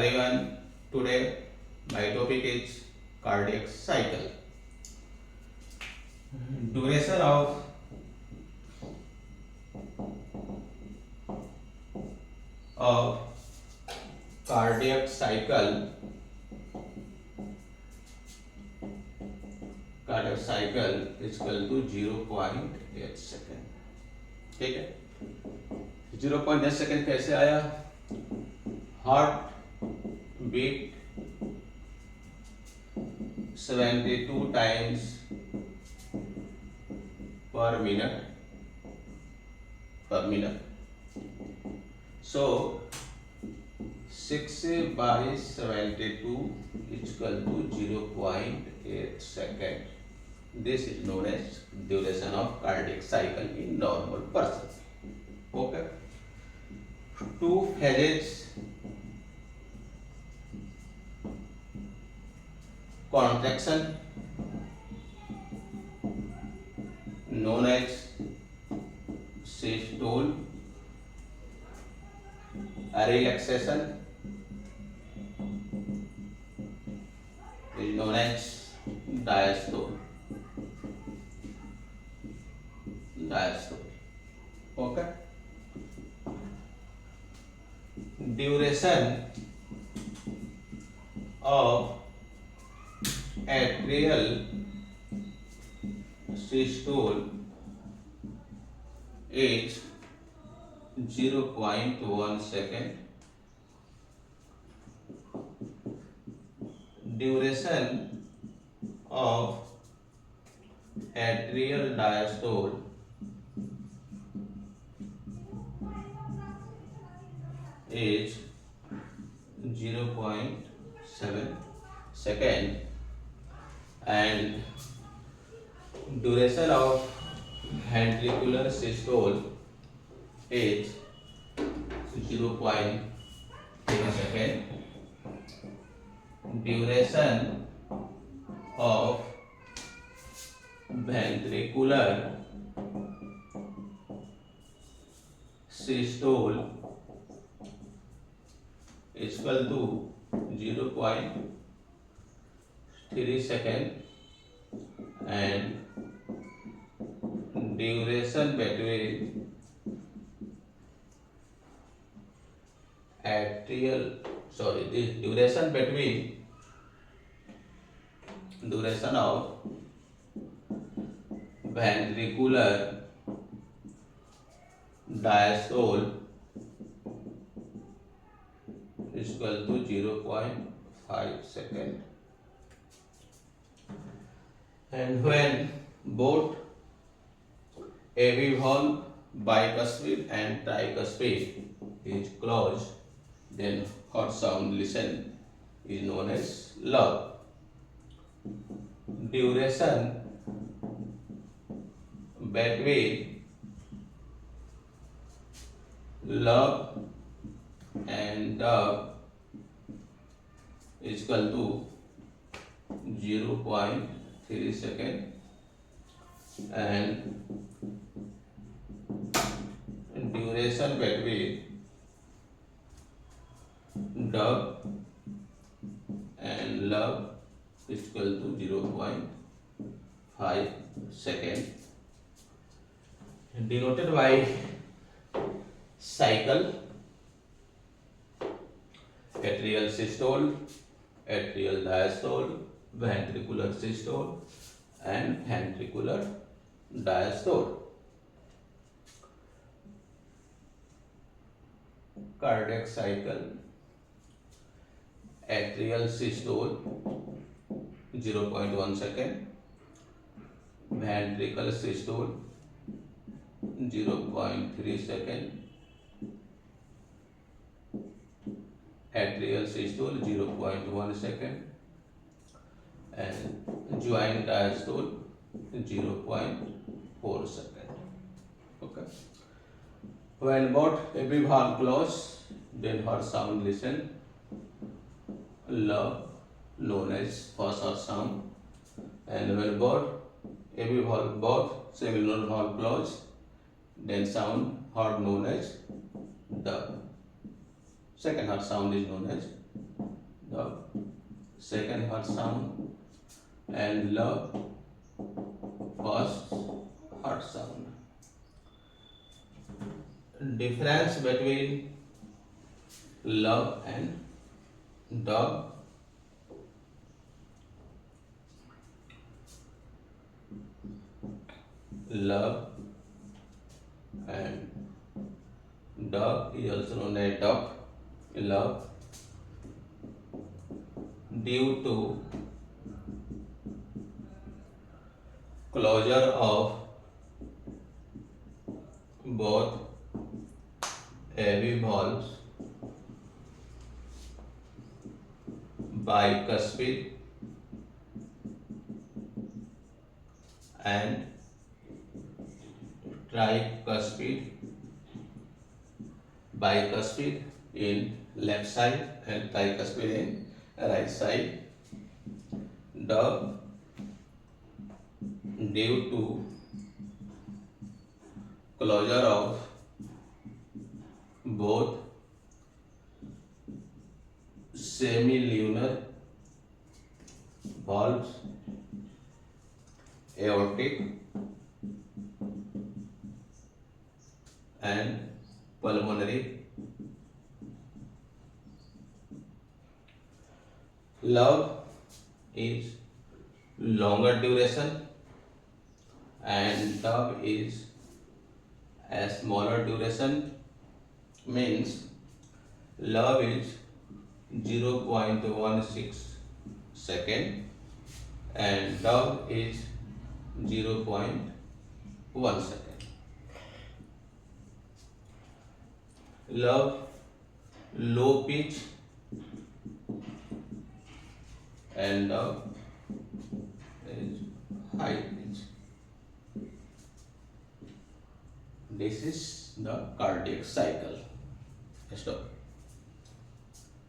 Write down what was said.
everyone. Today my topic is cardiac cycle. Duration of cardiac cycle is equal to 0.8 second. ठीक है. 0.8 second कैसे आया? Heart beat 72 times per minute. So 6 by 72 is equal to 0.8 second. This is known as duration of cardiac cycle in normal person. Okay. Two phases contraction known as systole, relaxation is known as diastole. Okay. Duration of atrial systole is 0.1 second. Duration of atrial diastole is 0.7 second, and duration of ventricular systole is 0.3 second. Duration of ventricular systole is equal to 0.3 second, and duration between duration of ventricular diastole is equal to 0.5 second. And when both AV valve, bicuspid and tricuspid is closed, then hot sound listen is known as love. Duration between love and dub is equal to 0.3 second, and duration between dub and love is equal to 0.5 second, denoted by cycle: atrial systole, atrial diastole, ventricular systole and ventricular diastole. Cardiac cycle: atrial systole 0.1 second, ventricular systole 0.3 second, atrial systole 0.1 second, and joint diastole 0.4 second. Okay. When both AV valve close, then her sound listen love known as first or sound, and when both AV valve, both semilunar valve close, then sound heard known as the second heart sound is known as second heart sound, and love, first heart sound. Difference between love and dog. Love and dog is also known as dog. Love, due to closure of both avivalves, bicuspid and tricuspid. Bicuspid in left side and tricuspid in right side. Dog, due to closure of both semilunar valves, aortic and pulmonary. Love is longer duration and dog is a smaller duration, means love is 0.16 second and dog is 0.1 second. Love low pitch and dog is high pitch. This is the cardiac cycle. Stop.